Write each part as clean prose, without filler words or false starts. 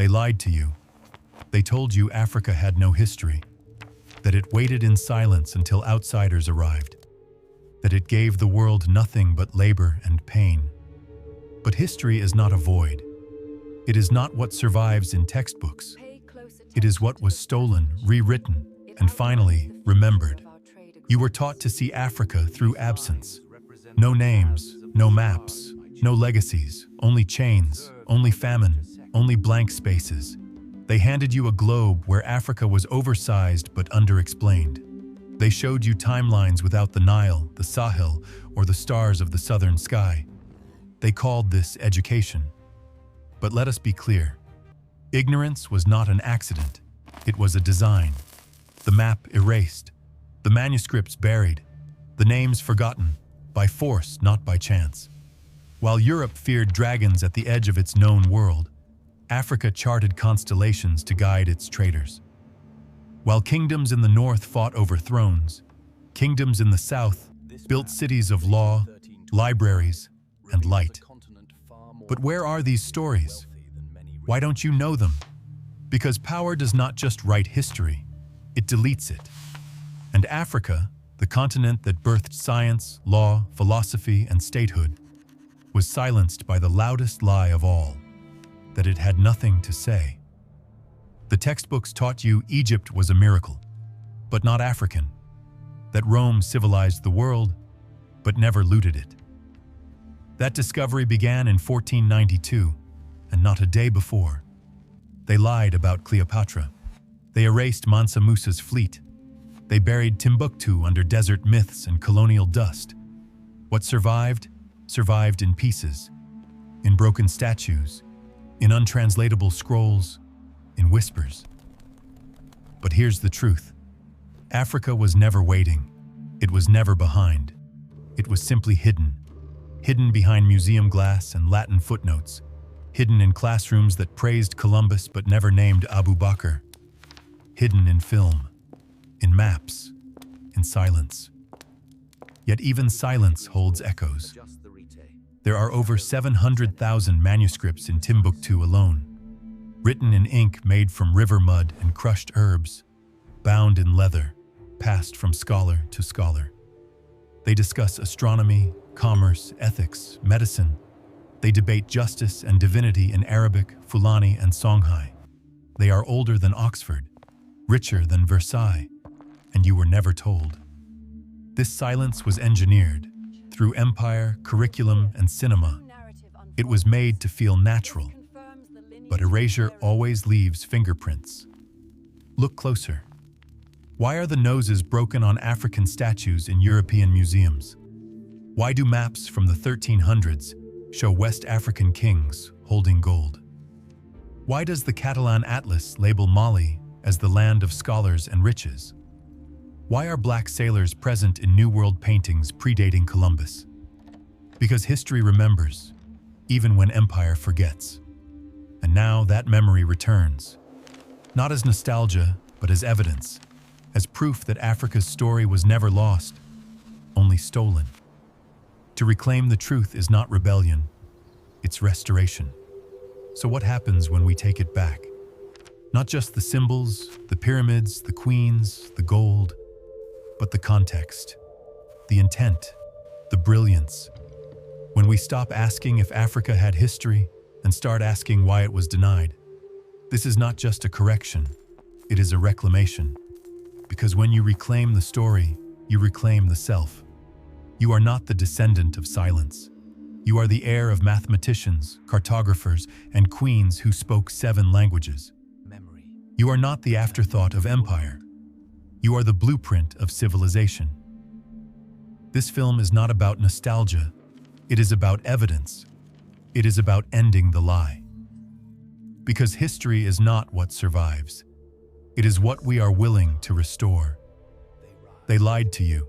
They lied to you. They told you Africa had no history, that it waited in silence until outsiders arrived, that it gave the world nothing but labor and pain. But history is not a void. It is not what survives in textbooks. It is what was stolen, rewritten, and finally remembered. You were taught to see Africa through absence. No names, no maps, no legacies, only chains, only famine, only blank spaces. They handed you a globe where Africa was oversized but underexplained. They showed you timelines without the Nile, the Sahel, or the stars of the southern sky. They called this education. But let us be clear. Ignorance was not an accident. It was a design. The map erased, the manuscripts buried, the names forgotten, by force, not by chance. While Europe feared dragons at the edge of its known world, Africa charted constellations to guide its traders. While kingdoms in the north fought over thrones, kingdoms in the south built cities of law, libraries, and light. But where are these stories? Why don't you know them? Because power does not just write history, it deletes it. And Africa, the continent that birthed science, law, philosophy, and statehood, was silenced by the loudest lie of all, that it had nothing to say. The textbooks taught you Egypt was a miracle, but not African, that Rome civilized the world, but never looted it. That discovery began in 1492, and not a day before. They lied about Cleopatra. They erased Mansa Musa's fleet. They buried Timbuktu under desert myths and colonial dust. What survived, survived in pieces, in broken statues, in untranslatable scrolls, in whispers. But here's the truth. Africa was never waiting. It was never behind. It was simply hidden. Hidden behind museum glass and Latin footnotes. Hidden in classrooms that praised Columbus but never named Abu Bakr. Hidden in film, in maps, in silence. Yet even silence holds echoes. There are over 700,000 manuscripts in Timbuktu alone, written in ink made from river mud and crushed herbs, bound in leather, passed from scholar to scholar. They discuss astronomy, commerce, ethics, medicine. They debate justice and divinity in Arabic, Fulani, and Songhai. They are older than Oxford, richer than Versailles, and you were never told. This silence was engineered through empire, curriculum, and cinema. It was made to feel natural, but erasure always leaves fingerprints. Look closer. Why are the noses broken on African statues in European museums? Why do maps from the 1300s show West African kings holding gold? Why does the Catalan atlas label Mali as the land of scholars and riches? Why are black sailors present in New World paintings predating Columbus? Because history remembers, even when empire forgets. And now that memory returns, not as nostalgia, but as evidence, as proof that Africa's story was never lost, only stolen. To reclaim the truth is not rebellion, it's restoration. So what happens when we take it back? Not just the symbols, the pyramids, the queens, the gold, but the context, the intent, the brilliance. When we stop asking if Africa had history and start asking why it was denied. This is not just a correction, it is a reclamation. Because when you reclaim the story, you reclaim the self. You are not the descendant of silence. You are the heir of mathematicians, cartographers, and queens who spoke 7 languages. You are not the afterthought of empire. You are the blueprint of civilization. This film is not about nostalgia. It is about evidence. It is about ending the lie. Because history is not what survives. It is what we are willing to restore. They lied to you.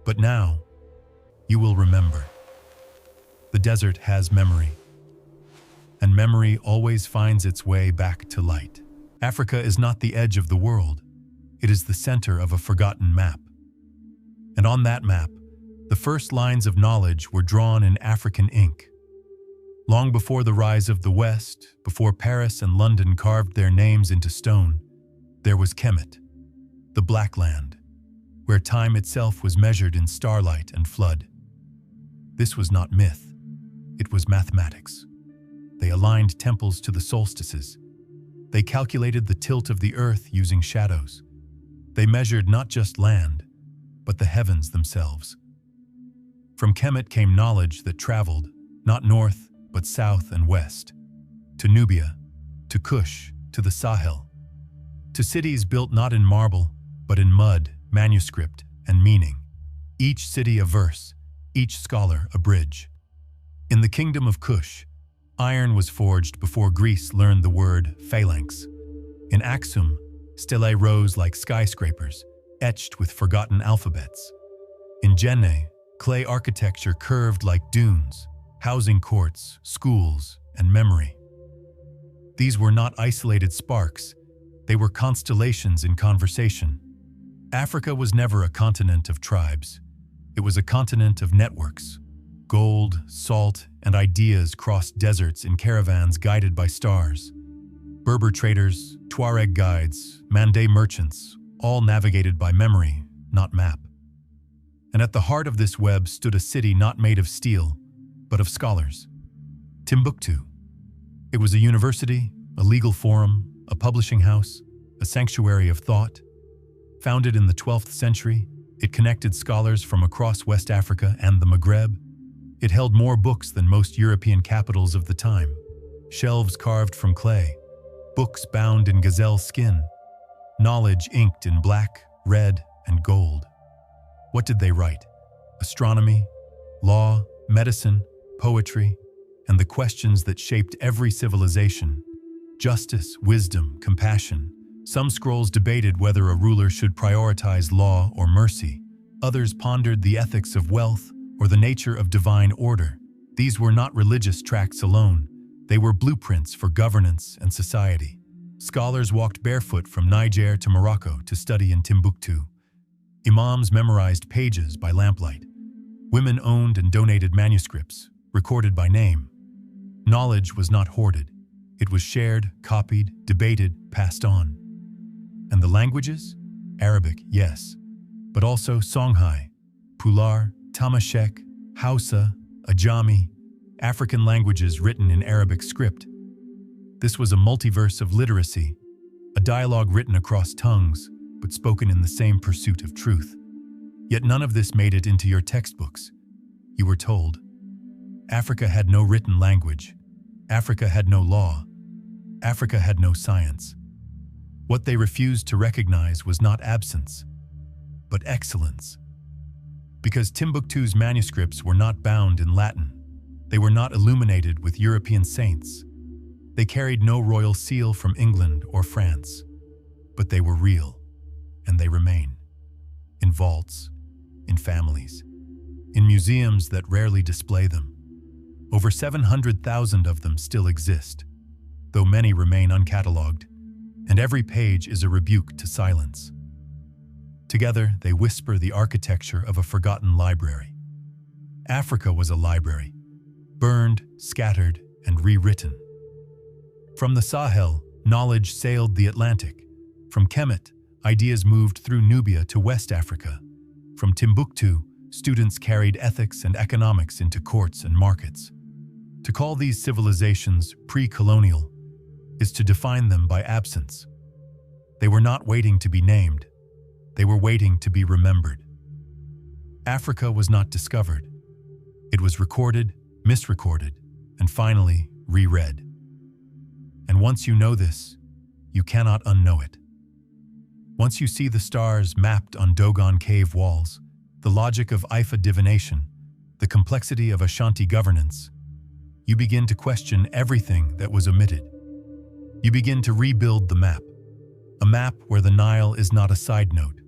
But now, you will remember. The desert has memory. And memory always finds its way back to light. Africa is not the edge of the world. It is the center of a forgotten map. And on that map, the first lines of knowledge were drawn in African ink. Long before the rise of the West, before Paris and London carved their names into stone, there was Kemet, the Black Land, where time itself was measured in starlight and flood. This was not myth, it was mathematics. They aligned temples to the solstices. They calculated the tilt of the earth using shadows. They measured not just land, but the heavens themselves. From Kemet came knowledge that traveled, not north, but south and west, to Nubia, to Kush, to the Sahel, to cities built not in marble, but in mud, manuscript, and meaning. Each city a verse, each scholar a bridge. In the kingdom of Kush, iron was forged before Greece learned the word phalanx. In Aksum, stelae rose like skyscrapers, etched with forgotten alphabets. In Jenne, clay architecture curved like dunes, housing courts, schools, and memory. These were not isolated sparks, they were constellations in conversation. Africa was never a continent of tribes. It was a continent of networks. Gold, salt, and ideas crossed deserts in caravans guided by stars. Berber traders, Tuareg guides, Mandé merchants, all navigated by memory, not map. And at the heart of this web stood a city not made of steel, but of scholars. Timbuktu. It was a university, a legal forum, a publishing house, a sanctuary of thought. Founded in the 12th century, it connected scholars from across West Africa and the Maghreb. It held more books than most European capitals of the time. Shelves carved from clay, books bound in gazelle skin, knowledge inked in black, red, and gold. What did they write? Astronomy, law, medicine, poetry, and the questions that shaped every civilization. Justice, wisdom, compassion. Some scrolls debated whether a ruler should prioritize law or mercy. Others pondered the ethics of wealth or the nature of divine order. These were not religious tracts alone. They were blueprints for governance and society. Scholars walked barefoot from Niger to Morocco to study in Timbuktu. Imams memorized pages by lamplight. Women owned and donated manuscripts, recorded by name. Knowledge was not hoarded. It was shared, copied, debated, passed on. And the languages? Arabic, yes, but also Songhai, Pular, Tamashek, Hausa, Ajami, African languages written in Arabic script. This was a multiverse of literacy, a dialogue written across tongues, but spoken in the same pursuit of truth. Yet none of this made it into your textbooks. You were told. Africa had no written language. Africa had no law. Africa had no science. What they refused to recognize was not absence, but excellence. Because Timbuktu's manuscripts were not bound in Latin, they were not illuminated with European saints. They carried no royal seal from England or France, but they were real, and they remain. In vaults, in families, in museums that rarely display them. Over 700,000 of them still exist, though many remain uncatalogued, and every page is a rebuke to silence. Together, they whisper the architecture of a forgotten library. Africa was a library, burned, scattered, and rewritten. From the Sahel, knowledge sailed the Atlantic. From Kemet, ideas moved through Nubia to West Africa. From Timbuktu, students carried ethics and economics into courts and markets. To call these civilizations pre-colonial is to define them by absence. They were not waiting to be named. They were waiting to be remembered. Africa was not discovered. It was recorded, misrecorded, and finally reread. And once you know this, you cannot unknow it. Once you see the stars mapped on Dogon cave walls, the logic of Ifa divination, the complexity of Ashanti governance, you begin to question everything that was omitted. You begin to rebuild the map, a map where the Nile is not a side note,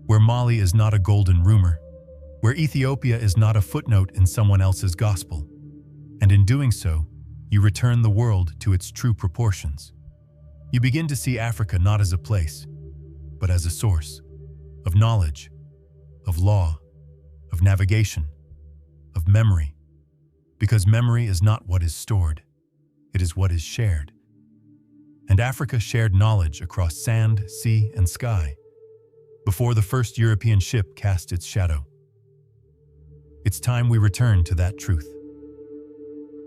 where Mali is not a golden rumor, where Ethiopia is not a footnote in someone else's gospel. And in doing so, you return the world to its true proportions. You begin to see Africa not as a place, but as a source of knowledge, of law, of navigation, of memory. because memory is not what is stored, it is what is shared. And Africa shared knowledge across sand, sea, and sky, before the first European ship cast its shadow. It's time we return to that truth.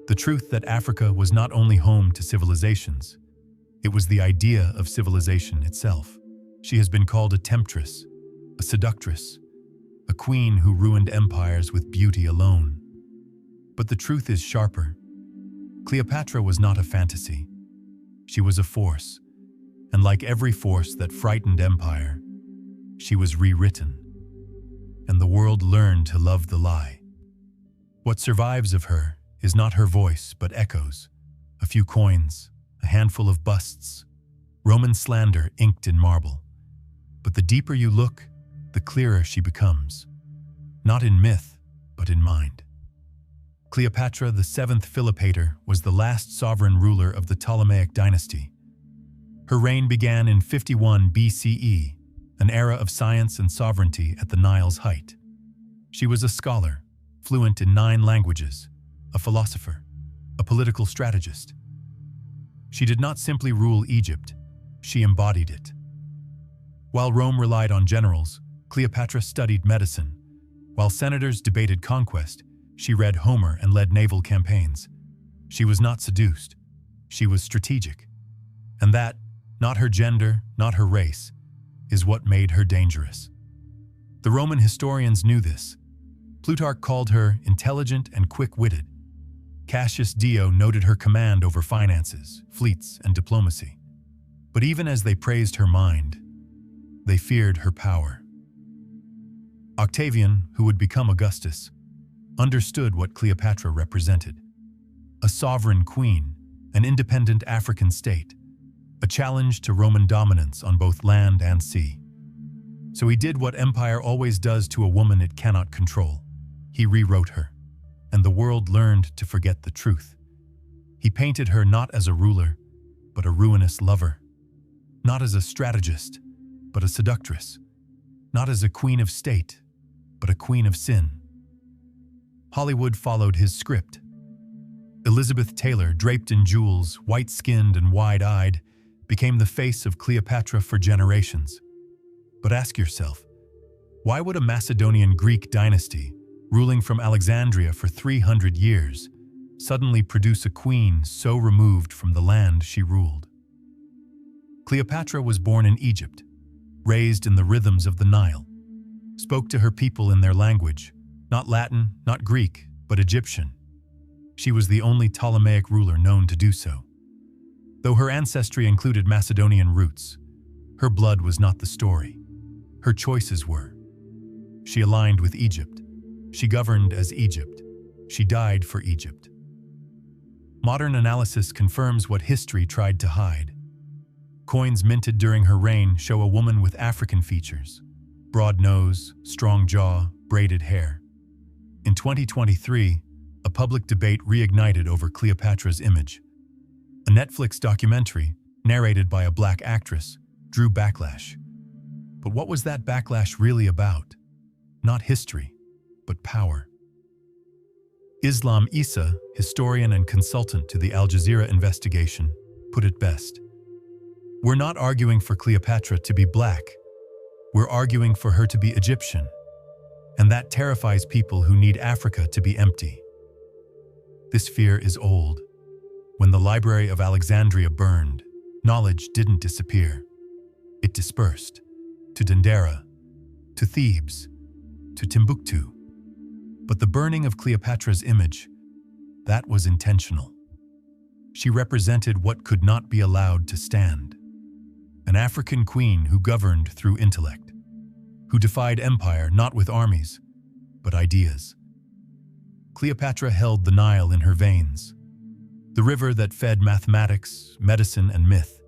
The truth that Africa was not only home to civilizations, it was the idea of civilization itself. She has been called a temptress, a seductress, a queen who ruined empires with beauty alone. But the truth is sharper. Cleopatra was not a fantasy. She was a force, and like every force that frightened empire, she was rewritten, and the world learned to love the lie. What survives of her is not her voice, but echoes, a few coins, a handful of busts, Roman slander inked in marble. But the deeper you look, the clearer she becomes, not in myth, but in mind. Cleopatra, the seventh Philopator, was the last sovereign ruler of the Ptolemaic dynasty. Her reign began in 51 BCE, an era of science and sovereignty at the Nile's height. She was a scholar, fluent in 9 languages, a philosopher, a political strategist. She did not simply rule Egypt, she embodied it. While Rome relied on generals, Cleopatra studied medicine. While senators debated conquest, she read Homer and led naval campaigns. She was not seduced, she was strategic. And that, not her gender, not her race, is what made her dangerous. The Roman historians knew this. Plutarch called her intelligent and quick-witted. Cassius Dio noted her command over finances, fleets, and diplomacy. But even as they praised her mind, they feared her power. Octavian, who would become Augustus, understood what Cleopatra represented. A sovereign queen, an independent African state, a challenge to Roman dominance on both land and sea. So he did what empire always does to a woman it cannot control. He rewrote her, and the world learned to forget the truth. He painted her not as a ruler, but a ruinous lover. Not as a strategist, but a seductress. Not as a queen of state, but a queen of sin. Hollywood followed his script. Elizabeth Taylor, draped in jewels, white-skinned and wide-eyed, became the face of Cleopatra for generations. But ask yourself, why would a Macedonian Greek dynasty, ruling from Alexandria for 300 years, suddenly produce a queen so removed from the land she ruled? Cleopatra was born in Egypt, raised in the rhythms of the Nile, spoke to her people in their language, not Latin, not Greek, but Egyptian. She was the only Ptolemaic ruler known to do so. Though her ancestry included Macedonian roots, her blood was not the story. Her choices were. She aligned with Egypt. She governed as Egypt. She died for Egypt. Modern analysis confirms what history tried to hide. Coins minted during her reign show a woman with African features: broad nose, strong jaw, braided hair. In 2023, a public debate reignited over Cleopatra's image. A Netflix documentary, narrated by a black actress, drew backlash. But what was that backlash really about? Not history, but power. Issa, historian and consultant to the Al Jazeera investigation, put it best. We're not arguing for Cleopatra to be black. We're arguing for her to be Egyptian. And that terrifies people who need Africa to be empty. This fear is old. When the Library of Alexandria burned, knowledge didn't disappear. It dispersed to Dendera, to Thebes, to Timbuktu. But the burning of Cleopatra's image, that was intentional. She represented what could not be allowed to stand. An African queen who governed through intellect, who defied empire not with armies, but ideas. Cleopatra held the Nile in her veins, the river that fed mathematics, medicine, and myth.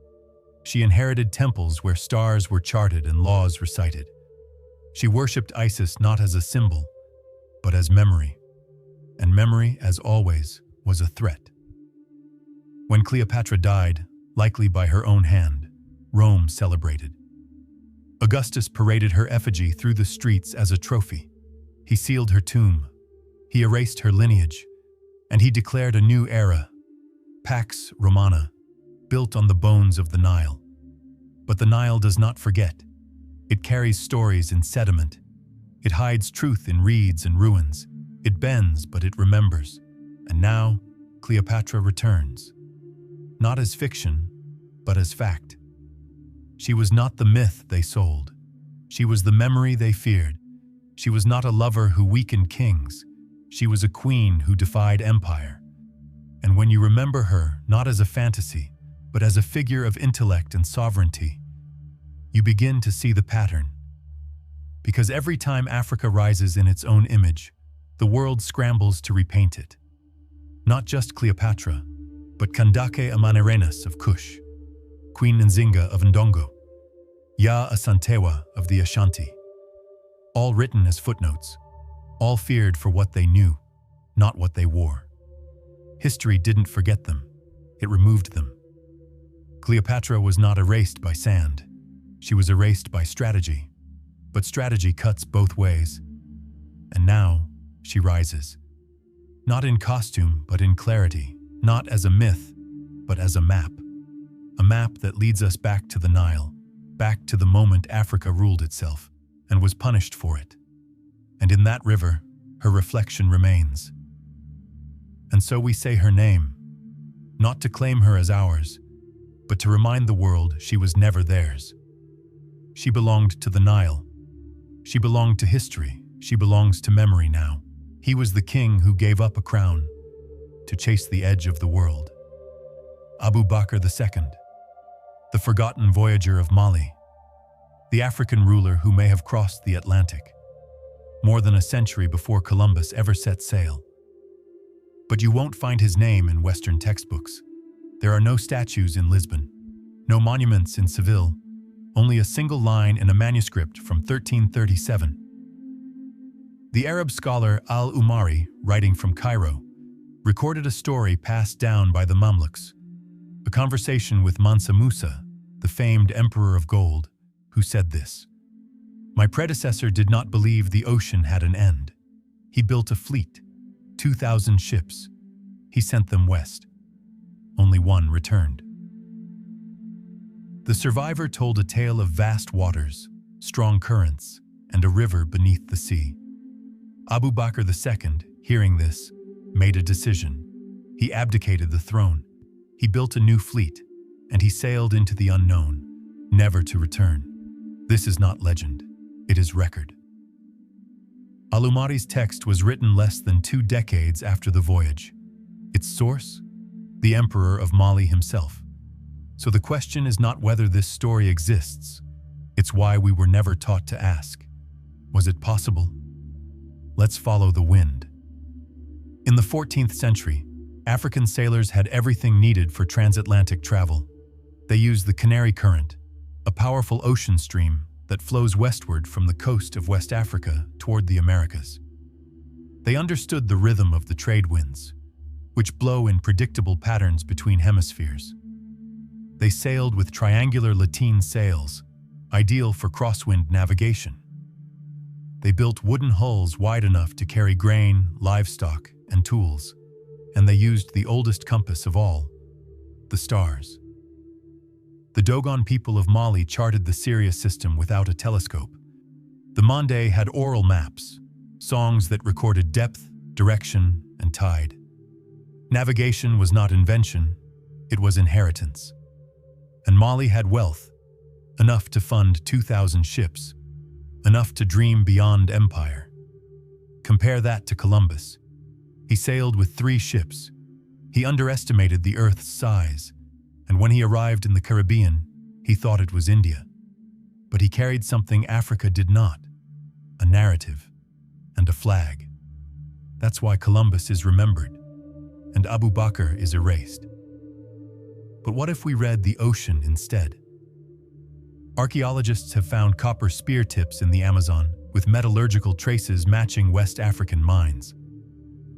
She inherited temples where stars were charted and laws recited. She worshipped Isis not as a symbol, but as memory. And memory, as always, was a threat. When Cleopatra died, likely by her own hand, Rome celebrated. Augustus paraded her effigy through the streets as a trophy. He sealed her tomb. He erased her lineage. And he declared a new era, Pax Romana, built on the bones of the Nile. But the Nile does not forget. It carries stories in sediment. It hides truth in reeds and ruins. It bends, but it remembers. And now, Cleopatra returns. Not as fiction, but as fact. She was not the myth they sold. She was the memory they feared. She was not a lover who weakened kings. She was a queen who defied empire. And when you remember her, not as a fantasy, but as a figure of intellect and sovereignty, you begin to see the pattern. Because every time Africa rises in its own image, the world scrambles to repaint it. Not just Cleopatra, but Kandake Amanirenas of Kush, Queen Nzinga of Ndongo, Ya Asantewa of the Ashanti. All written as footnotes, all feared for what they knew, not what they wore. History didn't forget them, it removed them. Cleopatra was not erased by sand, she was erased by strategy. But strategy cuts both ways. And now, she rises. Not in costume, but in clarity. Not as a myth, but as a map. A map that leads us back to the Nile, back to the moment Africa ruled itself, and was punished for it. And in that river, her reflection remains. And so we say her name, not to claim her as ours, but to remind the world she was never theirs. She belonged to the Nile. She belonged to history. She belongs to memory now. He was the king who gave up a crown to chase the edge of the world. Abu Bakr II, the forgotten voyager of Mali, the African ruler who may have crossed the Atlantic, more than a century before Columbus ever set sail. But you won't find his name in Western textbooks. There are no statues in Lisbon, no monuments in Seville, only a single line in a manuscript from 1337. The Arab scholar al-Umari, writing from Cairo, recorded a story passed down by the Mamluks, a conversation with Mansa Musa, the famed emperor of gold, who said this: "My predecessor did not believe the ocean had an end. He built a fleet, 2,000 ships. He sent them west. Only one returned." The survivor told a tale of vast waters, strong currents, and a river beneath the sea. Abu Bakr II, hearing this, made a decision. He abdicated the throne. He built a new fleet, and he sailed into the unknown, never to return. This is not legend, it is record. Al-Umari's text was written less than 2 decades after the voyage. Its source? The emperor of Mali himself. So the question is not whether this story exists, it's why we were never taught to ask. Was it possible? Let's follow the wind. In the 14th century, African sailors had everything needed for transatlantic travel. They used the Canary Current, a powerful ocean stream that flows westward from the coast of West Africa toward the Americas. They understood the rhythm of the trade winds, which blow in predictable patterns between hemispheres. They sailed with triangular lateen sails, ideal for crosswind navigation. They built wooden hulls wide enough to carry grain, livestock, and tools, and they used the oldest compass of all, the stars. The Dogon people of Mali charted the Sirius system without a telescope. The Mande had oral maps, songs that recorded depth, direction, and tide. Navigation was not invention, it was inheritance. And Mali had wealth, enough to fund 2,000 ships, enough to dream beyond empire. Compare that to Columbus. He sailed with 3 ships. He underestimated the Earth's size, and when he arrived in the Caribbean, he thought it was India. But he carried something Africa did not, a narrative and a flag. That's why Columbus is remembered, and Abu Bakr is erased. But what if we read the ocean instead? Archaeologists have found copper spear tips in the Amazon, with metallurgical traces matching West African mines.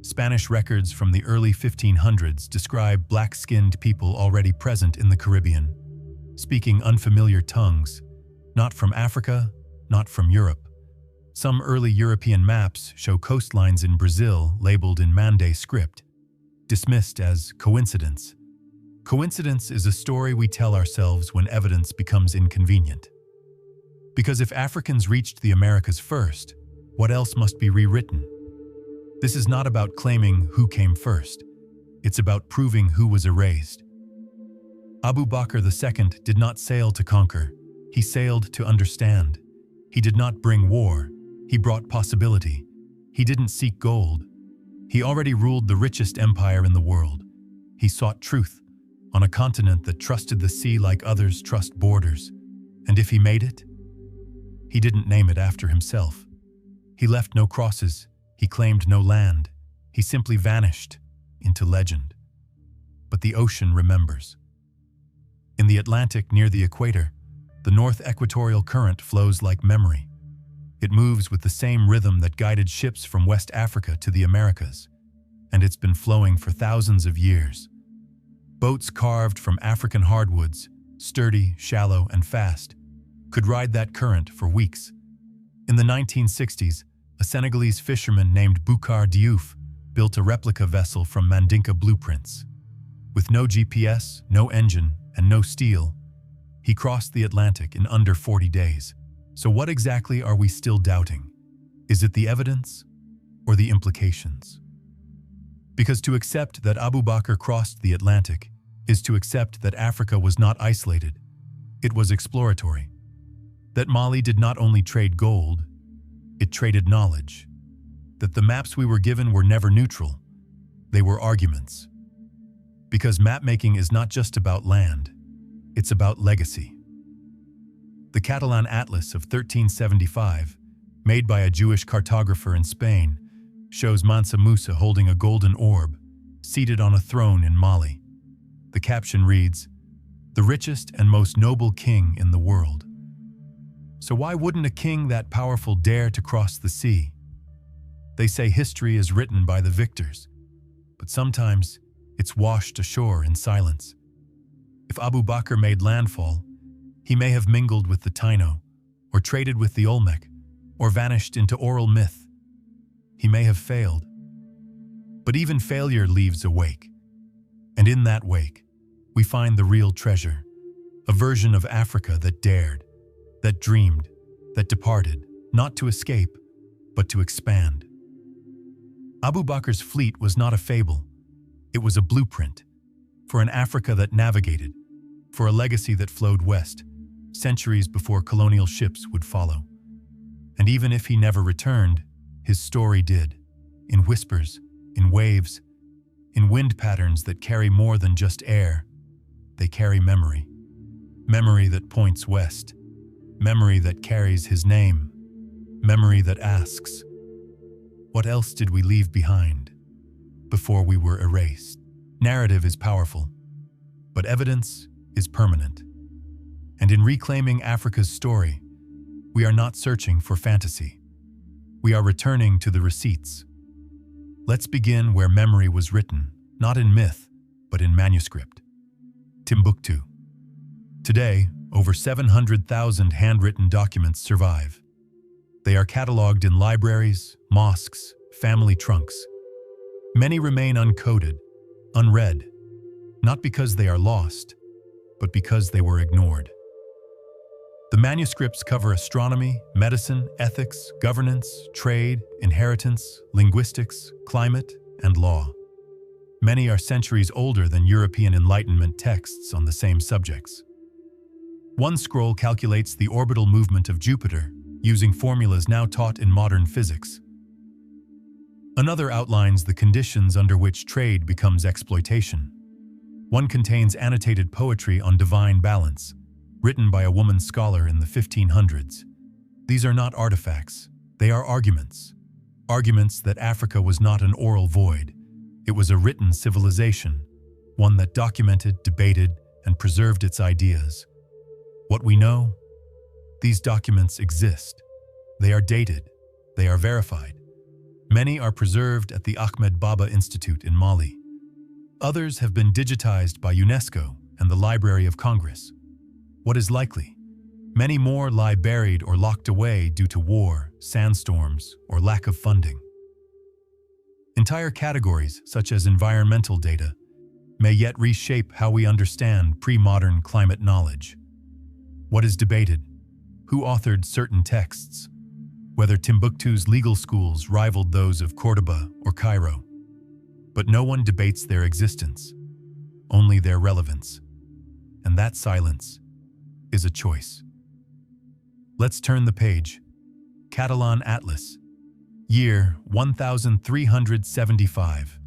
Spanish records from the early 1500s describe black-skinned people already present in the Caribbean, speaking unfamiliar tongues, not from Africa, not from Europe. Some early European maps show coastlines in Brazil labeled in Mande script, dismissed as coincidence. Coincidence is a story we tell ourselves when evidence becomes inconvenient. Because if Africans reached the Americas first, what else must be rewritten? This is not about claiming who came first. It's about proving who was erased. Abu Bakr II did not sail to conquer. He sailed to understand. He did not bring war. He brought possibility. He didn't seek gold. He already ruled the richest empire in the world. He sought truth on a continent that trusted the sea like others trust borders. And if he made it, he didn't name it after himself. He left no crosses. He claimed no land. He simply vanished into legend. But the ocean remembers. In the Atlantic near the equator, the North Equatorial Current flows like memory. It moves with the same rhythm that guided ships from West Africa to the Americas, and it's been flowing for thousands of years. Boats carved from African hardwoods, sturdy, shallow, and fast, could ride that current for weeks. In the 1960s, a Senegalese fisherman named Boucar Diouf built a replica vessel from Mandinka blueprints. With no GPS, no engine, and no steel, he crossed the Atlantic in under 40 days. So what exactly are we still doubting? Is it the evidence or the implications? Because to accept that Abu Bakr crossed the Atlantic is to accept that Africa was not isolated. It was exploratory. That Mali did not only trade gold, it traded knowledge. That the maps we were given were never neutral. They were arguments. Because map-making is not just about land, it's about legacy. The Catalan Atlas of 1375, made by a Jewish cartographer in Spain, shows Mansa Musa holding a golden orb, seated on a throne in Mali. The caption reads, "The richest and most noble king in the world." So why wouldn't a king that powerful dare to cross the sea? They say history is written by the victors, but sometimes it's washed ashore in silence. If Abu Bakr made landfall, he may have mingled with the Taino, or traded with the Olmec, or vanished into oral myth. He may have failed. But even failure leaves a wake. And in that wake, we find the real treasure, a version of Africa that dared, that dreamed, that departed, not to escape, but to expand. Abu Bakr's fleet was not a fable. It was a blueprint for an Africa that navigated, for a legacy that flowed west, centuries before colonial ships would follow. And even if he never returned, his story did, in whispers, in waves, in wind patterns that carry more than just air. They carry memory. Memory that points west. Memory that carries his name. Memory that asks, what else did we leave behind before we were erased? Narrative is powerful, but evidence is permanent. And in reclaiming Africa's story, we are not searching for fantasy. We are returning to the receipts. Let's begin where memory was written, not in myth, but in manuscript. Timbuktu. Today, over 700,000 handwritten documents survive. They are cataloged in libraries, mosques, family trunks. Many remain uncoded, unread, not because they are lost, but because they were ignored. The manuscripts cover astronomy, medicine, ethics, governance, trade, inheritance, linguistics, climate, and law. Many are centuries older than European Enlightenment texts on the same subjects. One scroll calculates the orbital movement of Jupiter, using formulas now taught in modern physics. Another outlines the conditions under which trade becomes exploitation. One contains annotated poetry on divine balance, written by a woman scholar in the 1500s. These are not artifacts, they are arguments. Arguments that Africa was not an oral void. It was a written civilization, one that documented, debated, and preserved its ideas. What we know? These documents exist. They are dated. They are verified. Many are preserved at the Ahmed Baba Institute in Mali. Others have been digitized by UNESCO and the Library of Congress. What is likely? Many more lie buried or locked away due to war, sandstorms, or lack of funding. Entire categories, such as environmental data, may yet reshape how we understand pre-modern climate knowledge. What is debated? Who authored certain texts? Whether Timbuktu's legal schools rivaled those of Cordoba or Cairo. But no one debates their existence, only their relevance. And that silence is a choice. Let's turn the page. Catalan Atlas. Year 1375.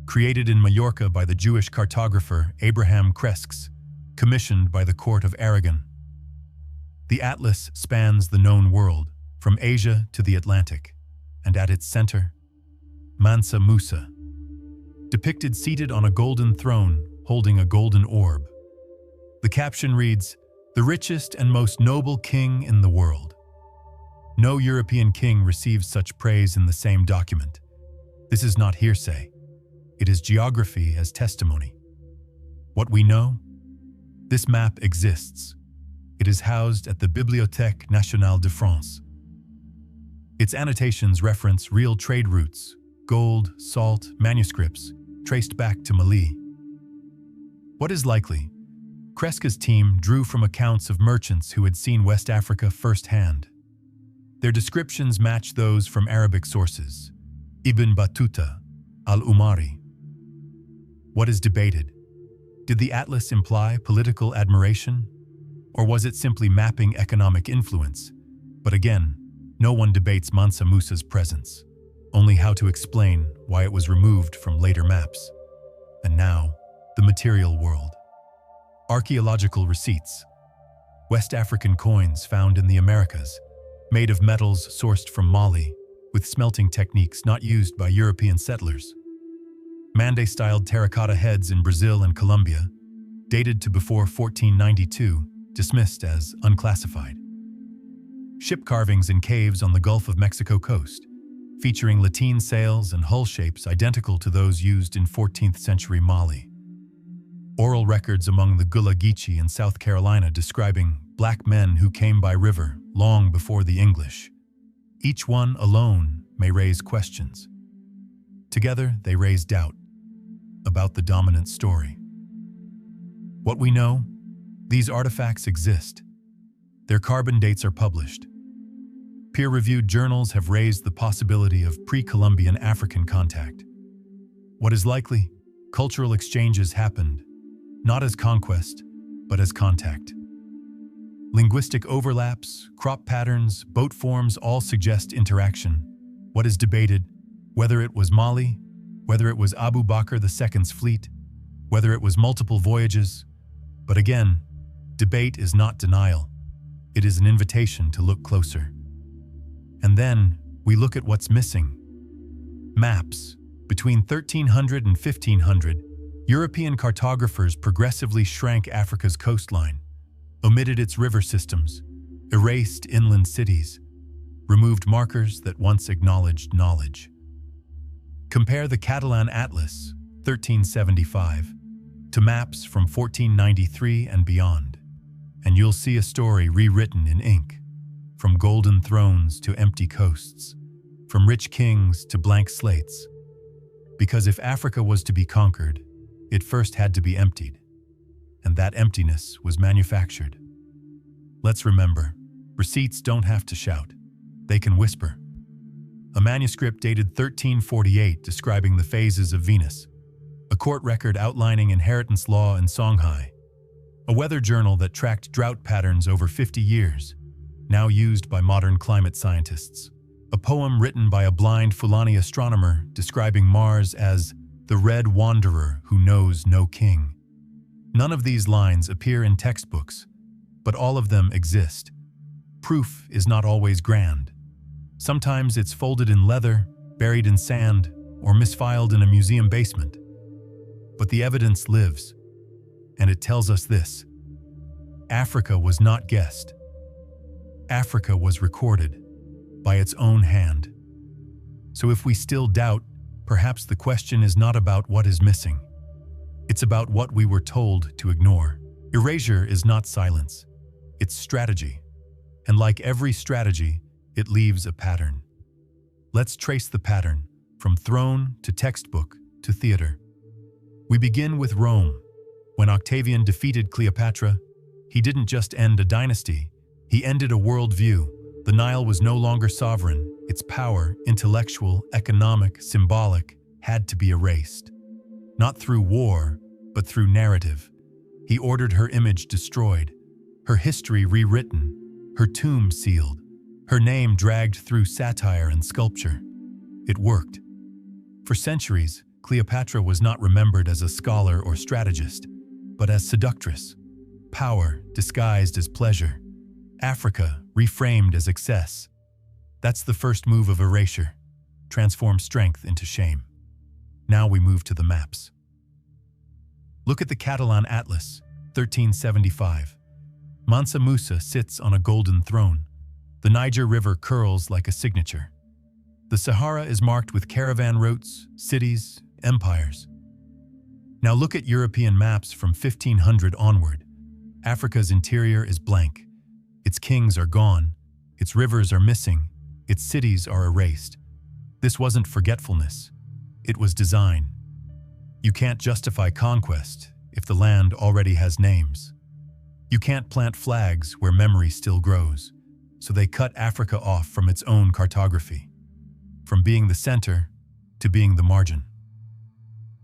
Created in Majorca by the Jewish cartographer Abraham Cresques, commissioned by the court of Aragon. The atlas spans the known world, from Asia to the Atlantic, and at its center, Mansa Musa, depicted seated on a golden throne holding a golden orb. The caption reads, "The richest and most noble king in the world." No European king receives such praise in the same document. This is not hearsay. It is geography as testimony. What we know? This map exists. It is housed at the Bibliothèque Nationale de France. Its annotations reference real trade routes, gold, salt, manuscripts, traced back to Mali. What is likely? Cresques' team drew from accounts of merchants who had seen West Africa firsthand. Their descriptions match those from Arabic sources, Ibn Battuta, al-Umari. What is debated? Did the atlas imply political admiration? Or was it simply mapping economic influence? But again, no one debates Mansa Musa's presence, only how to explain why it was removed from later maps. And now, the material world. Archaeological receipts. West African coins found in the Americas, made of metals sourced from Mali, with smelting techniques not used by European settlers. Mande-styled terracotta heads in Brazil and Colombia, dated to before 1492, dismissed as unclassified. Ship carvings in caves on the Gulf of Mexico coast, featuring lateen sails and hull shapes identical to those used in 14th century Mali. Oral records among the Gullah Geechee in South Carolina describing black men who came by river long before the English. Each one alone may raise questions. Together, they raise doubt about the dominant story. What we know? These artifacts exist. Their carbon dates are published. Peer-reviewed journals have raised the possibility of pre-Columbian African contact. What is likely? Cultural exchanges happened, not as conquest, but as contact. Linguistic overlaps, crop patterns, boat forms all suggest interaction. What is debated? Whether it was Mali, whether it was Abu Bakr II's fleet, whether it was multiple voyages. But again, debate is not denial. It is an invitation to look closer. And then, we look at what's missing. Maps. Between 1300 and 1500, European cartographers progressively shrank Africa's coastline, omitted its river systems, erased inland cities, removed markers that once acknowledged knowledge. Compare the Catalan Atlas, 1375, to maps from 1493 and beyond, and you'll see a story rewritten in ink, from golden thrones to empty coasts, from rich kings to blank slates. Because if Africa was to be conquered, it first had to be emptied, and that emptiness was manufactured. Let's remember, receipts don't have to shout, they can whisper. A manuscript dated 1348 describing the phases of Venus, a court record outlining inheritance law in Songhai, a weather journal that tracked drought patterns over 50 years, now used by modern climate scientists, a poem written by a blind Fulani astronomer describing Mars as the red wanderer who knows no king. None of these lines appear in textbooks, but all of them exist. Proof is not always grand. Sometimes it's folded in leather, buried in sand, or misfiled in a museum basement. But the evidence lives, and it tells us this: Africa was not guessed. Africa was recorded by its own hand. So if we still doubt, perhaps the question is not about what is missing. It's about what we were told to ignore. Erasure is not silence. It's strategy. And like every strategy, it leaves a pattern. Let's trace the pattern, from throne to textbook to theater. We begin with Rome. When Octavian defeated Cleopatra, he didn't just end a dynasty, he ended a worldview. The Nile was no longer sovereign. Its power, intellectual, economic, symbolic, had to be erased. Not through war, but through narrative. He ordered her image destroyed, her history rewritten, her tomb sealed, her name dragged through satire and sculpture. It worked. For centuries, Cleopatra was not remembered as a scholar or strategist, but as seductress. Power disguised as pleasure. Africa reframed as excess. That's the first move of erasure. Transform strength into shame. Now we move to the maps. Look at the Catalan Atlas, 1375. Mansa Musa sits on a golden throne. The Niger River curls like a signature. The Sahara is marked with caravan routes, cities, empires. Now look at European maps from 1500 onward. Africa's interior is blank. Its kings are gone. Its rivers are missing. Its cities are erased. This wasn't forgetfulness. It was design. You can't justify conquest if the land already has names. You can't plant flags where memory still grows. So they cut Africa off from its own cartography, from being the center to being the margin.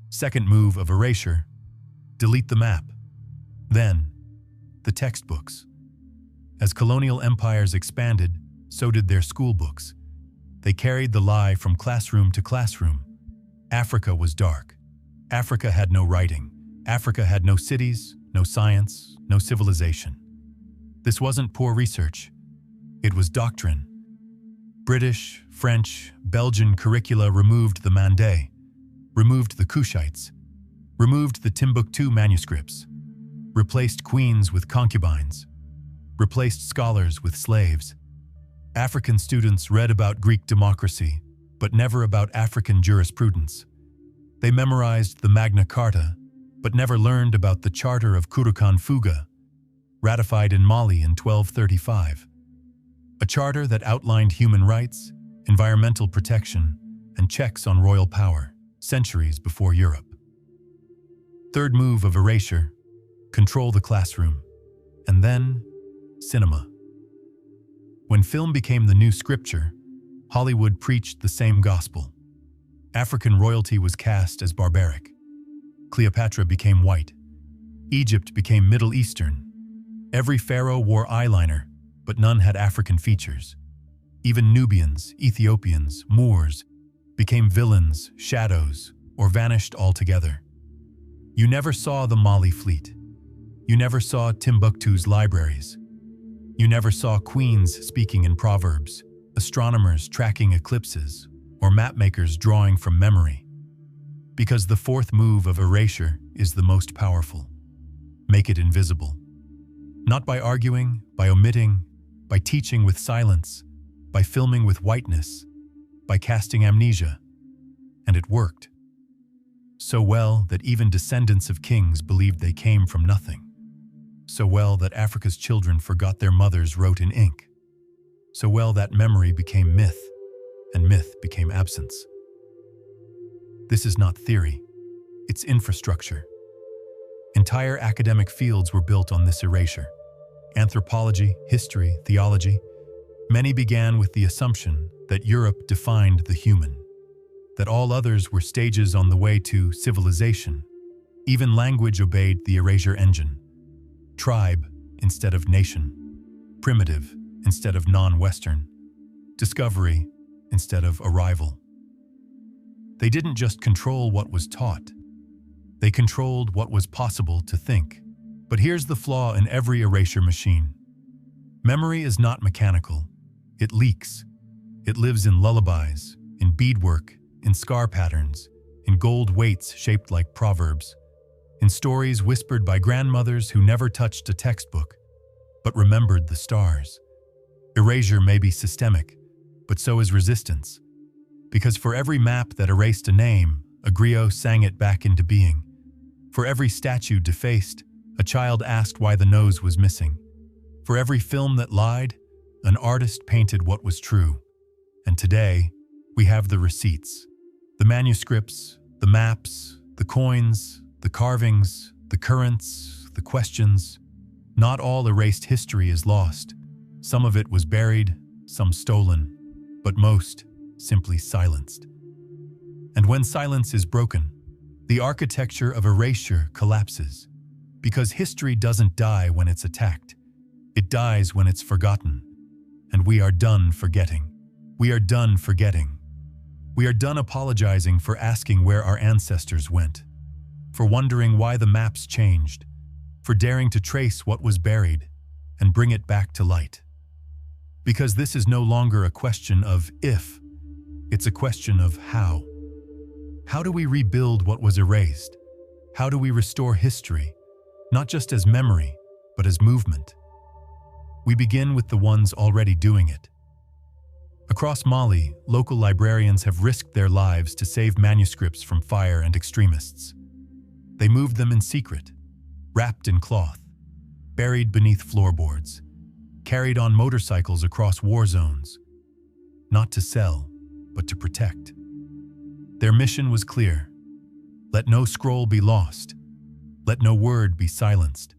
Second move of erasure, delete the map. Then, the textbooks. As colonial empires expanded, so did their school books. They carried the lie from classroom to classroom. Africa was dark. Africa had no writing. Africa had no cities, no science, no civilization. This wasn't poor research. It was doctrine. British, French, Belgian curricula removed the Mandé, removed the Kushites, removed the Timbuktu manuscripts, replaced queens with concubines, replaced scholars with slaves. African students read about Greek democracy, but never about African jurisprudence. They memorized the Magna Carta, but never learned about the Charter of Kurukan Fuga, ratified in Mali in 1235. A charter that outlined human rights, environmental protection, and checks on royal power, centuries before Europe. Third move of erasure, control the classroom, and then cinema. When film became the new scripture, Hollywood preached the same gospel. African royalty was cast as barbaric. Cleopatra became white. Egypt became Middle Eastern. Every pharaoh wore eyeliner, but none had African features. Even Nubians, Ethiopians, Moors became villains, shadows, or vanished altogether. You never saw the Mali fleet. You never saw Timbuktu's libraries. You never saw queens speaking in proverbs, astronomers tracking eclipses, or mapmakers drawing from memory. Because the fourth move of erasure is the most powerful. Make it invisible. Not by arguing, by omitting, by teaching with silence, by filming with whiteness, by casting amnesia. And it worked. So well that even descendants of kings believed they came from nothing. So well that Africa's children forgot their mothers wrote in ink. So well that memory became myth, and myth became absence. This is not theory, it's infrastructure. Entire academic fields were built on this erasure. Anthropology, history, theology. Many began with the assumption that Europe defined the human, that all others were stages on the way to civilization. Even language obeyed the erasure engine. Tribe instead of nation. Primitive instead of non-Western. Discovery instead of arrival. They didn't just control what was taught. They controlled what was possible to think. But here's the flaw in every erasure machine. Memory is not mechanical. It leaks. It lives in lullabies, in beadwork, in scar patterns, in gold weights shaped like proverbs, in stories whispered by grandmothers who never touched a textbook, but remembered the stars. Erasure may be systemic, but so is resistance. Because for every map that erased a name, a griot sang it back into being. For every statue defaced, a child asked why the nose was missing. For every film that lied, an artist painted what was true. And today, we have the receipts. The manuscripts, the maps, the coins, the carvings, the currents, the questions. Not all erased history is lost. Some of it was buried, some stolen, but most simply silenced. And when silence is broken, the architecture of erasure collapses, because history doesn't die when it's attacked. It dies when it's forgotten. And we are done forgetting. We are done forgetting. We are done apologizing for asking where our ancestors went, for wondering why the maps changed, for daring to trace what was buried and bring it back to light. Because this is no longer a question of if, it's a question of how. How do we rebuild what was erased? How do we restore history, not just as memory, but as movement? We begin with the ones already doing it. Across Mali, local librarians have risked their lives to save manuscripts from fire and extremists. They moved them in secret, wrapped in cloth, buried beneath floorboards, carried on motorcycles across war zones, not to sell, but to protect. Their mission was clear. Let no scroll be lost. Let no word be silenced.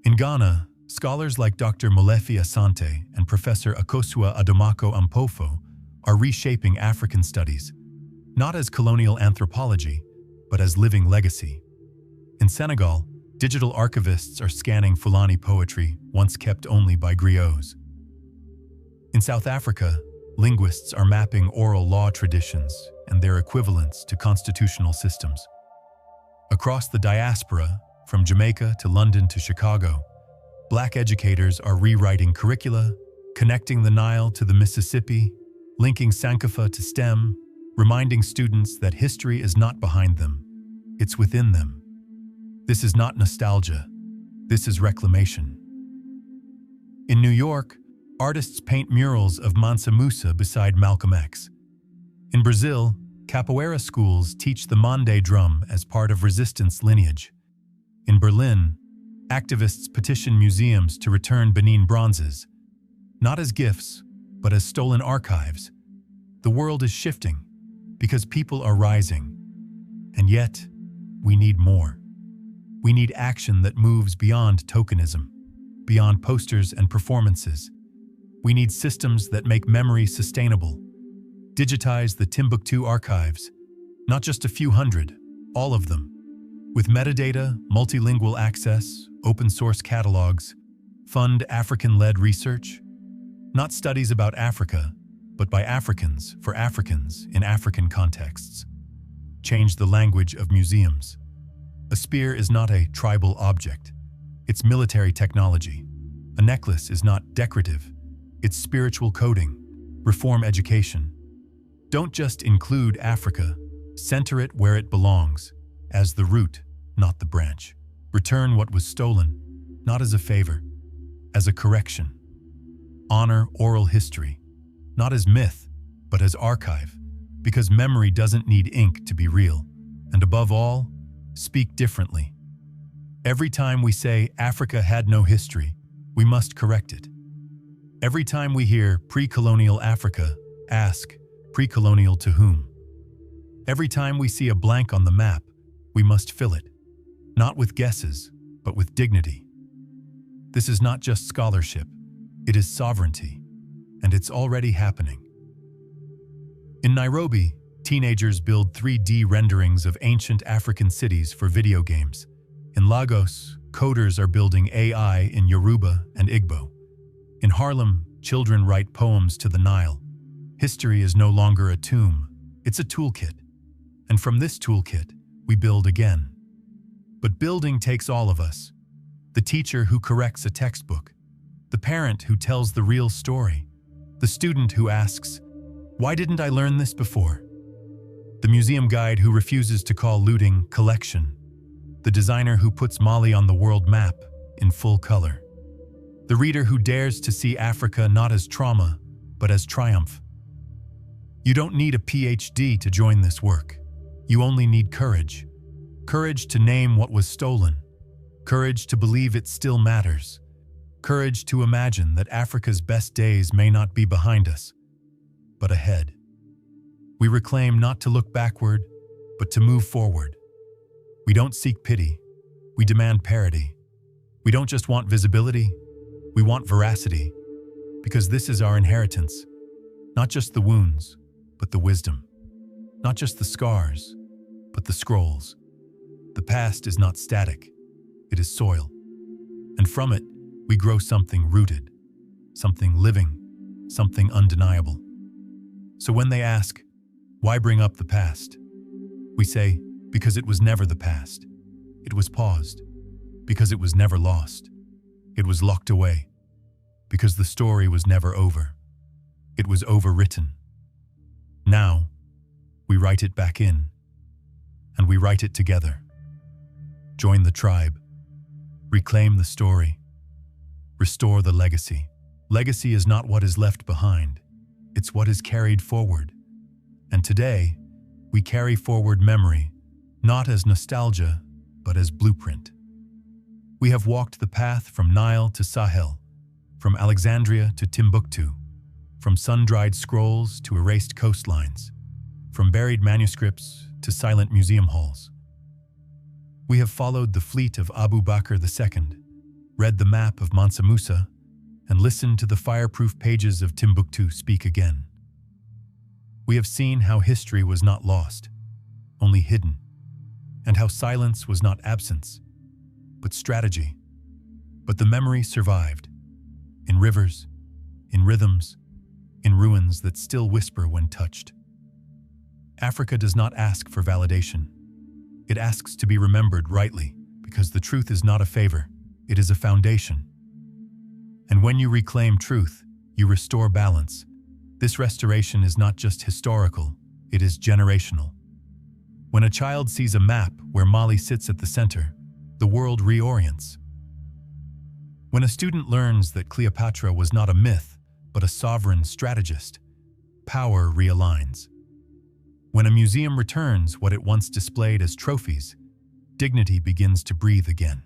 In Ghana, scholars like Dr. Molefi Asante and Professor Akosua Adomako Ampofo are reshaping African studies, not as colonial anthropology, but as living legacy. In Senegal, digital archivists are scanning Fulani poetry once kept only by griots. In South Africa, linguists are mapping oral law traditions and their equivalents to constitutional systems. Across the diaspora, from Jamaica to London to Chicago, Black educators are rewriting curricula, connecting the Nile to the Mississippi, linking Sankofa to STEM, reminding students that history is not behind them, it's within them. This is not nostalgia, this is reclamation. In New York, artists paint murals of Mansa Musa beside Malcolm X. In Brazil, capoeira schools teach the Mande drum as part of resistance lineage. In Berlin, activists petition museums to return Benin bronzes, not as gifts, but as stolen archives. The world is shifting because people are rising. And yet, we need more. We need action that moves beyond tokenism, beyond posters and performances. We need systems that make memory sustainable. Digitize the Timbuktu archives, not just a few hundred, all of them. With metadata, multilingual access, open source catalogs, fund African-led research. Not studies about Africa, but by Africans for Africans in African contexts. Change the language of museums. A spear is not a tribal object. It's military technology. A necklace is not decorative. It's spiritual coding. Reform education. Don't just include Africa. Center it where it belongs, as the root, not the branch. Return what was stolen, not as a favor, as a correction. Honor oral history, not as myth, but as archive, because memory doesn't need ink to be real. And above all, speak differently. Every time we say Africa had no history, we must correct it. Every time we hear pre-colonial Africa, ask, pre-colonial to whom? Every time we see a blank on the map, we must fill it, not with guesses, but with dignity. This is not just scholarship, it is sovereignty, and it's already happening. In Nairobi, teenagers build 3D renderings of ancient African cities for video games. In Lagos, coders are building AI in Yoruba and Igbo. In Harlem, children write poems to the Nile. History is no longer a tomb, it's a toolkit. And from this toolkit, we build again. But building takes all of us. The teacher who corrects a textbook, the parent who tells the real story, the student who asks, "Why didn't I learn this before?" The museum guide who refuses to call looting collection, the designer who puts Mali on the world map in full color, the reader who dares to see Africa not as trauma, but as triumph. You don't need a PhD to join this work. You only need courage. Courage to name what was stolen. Courage to believe it still matters. Courage to imagine that Africa's best days may not be behind us, but ahead. We reclaim not to look backward, but to move forward. We don't seek pity, we demand parity. We don't just want visibility, we want veracity, because this is our inheritance. Not just the wounds, but the wisdom. Not just the scars, but the scrolls. The past is not static, it is soil. And from it, we grow something rooted, something living, something undeniable. So when they ask, why bring up the past? We say, because it was never the past. It was paused. Because it was never lost. It was locked away. Because the story was never over. It was overwritten. Now, we write it back in. And we write it together. Join the tribe. Reclaim the story. Restore the legacy. Legacy is not what is left behind. It's what is carried forward. And today, we carry forward memory, not as nostalgia, but as blueprint. We have walked the path from Nile to Sahel, from Alexandria to Timbuktu, from sun-dried scrolls to erased coastlines, from buried manuscripts to silent museum halls. We have followed the fleet of Abu Bakr II, read the map of Mansa Musa, and listened to the fireproof pages of Timbuktu speak again. We have seen how history was not lost, only hidden, and how silence was not absence, but strategy. But the memory survived, in rivers, in rhythms, in ruins that still whisper when touched. Africa does not ask for validation. It asks to be remembered rightly, because the truth is not a favor, it is a foundation. And when you reclaim truth, you restore balance. This restoration is not just historical, it is generational. When a child sees a map where Mali sits at the center, the world reorients. When a student learns that Cleopatra was not a myth, but a sovereign strategist, power realigns. When a museum returns what it once displayed as trophies, dignity begins to breathe again.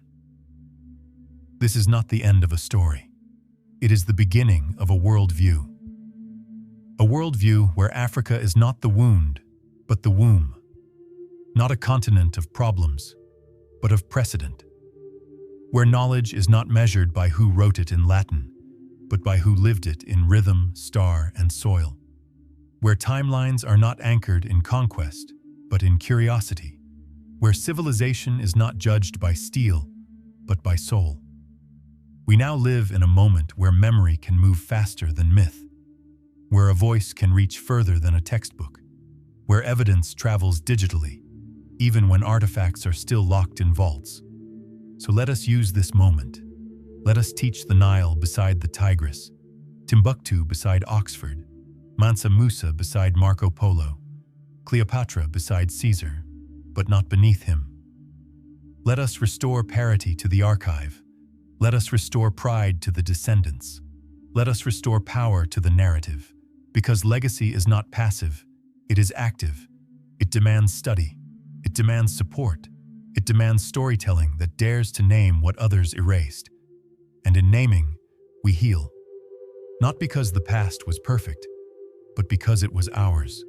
This is not the end of a story. It is the beginning of a worldview. A worldview where Africa is not the wound, but the womb. Not a continent of problems, but of precedent. Where knowledge is not measured by who wrote it in Latin, but by who lived it in rhythm, star, and soil. Where timelines are not anchored in conquest, but in curiosity. Where civilization is not judged by steel, but by soul. We now live in a moment where memory can move faster than myth. Where a voice can reach further than a textbook. Where evidence travels digitally, even when artifacts are still locked in vaults. So let us use this moment. Let us teach the Nile beside the Tigris, Timbuktu beside Oxford, Mansa Musa beside Marco Polo, Cleopatra beside Caesar, but not beneath him. Let us restore parity to the archive. Let us restore pride to the descendants. Let us restore power to the narrative. Because legacy is not passive, it is active. It demands study. It demands support. It demands storytelling that dares to name what others erased. And in naming, we heal. Not because the past was perfect, but because it was ours.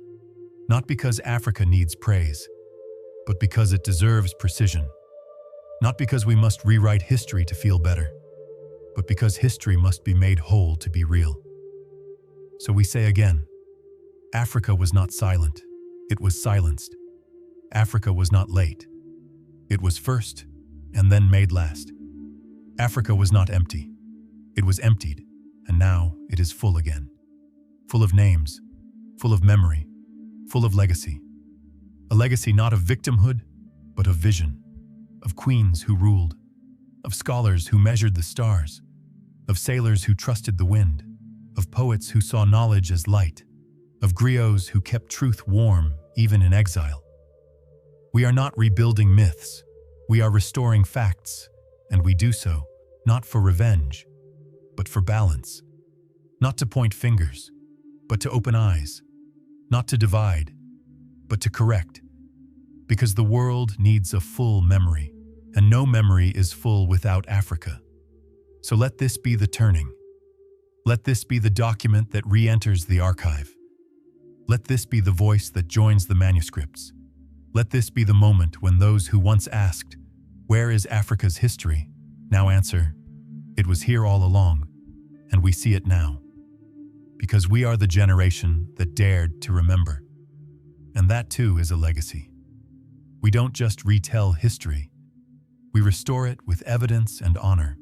Not because Africa needs praise, but because it deserves precision. Not because we must rewrite history to feel better, but because history must be made whole to be real. So we say again, Africa was not silent, it was silenced. Africa was not late. It was first, and then made last. Africa was not empty. It was emptied, and now it is full again. Full of names, full of memory, full of legacy. A legacy not of victimhood, but of vision. Of queens who ruled. Of scholars who measured the stars. Of sailors who trusted the wind. Of poets who saw knowledge as light. Of griots who kept truth warm, even in exile. We are not rebuilding myths. We are restoring facts, and we do so, not for revenge, but for balance. Not to point fingers, but to open eyes. Not to divide, but to correct. Because the world needs a full memory, and no memory is full without Africa. So let this be the turning. Let this be the document that re-enters the archive. Let this be the voice that joins the manuscripts. Let this be the moment when those who once asked, "Where is Africa's history?" now answer, "It was here all along, and we see it now." Because we are the generation that dared to remember. And that too is a legacy. We don't just retell history. We restore it with evidence and honor.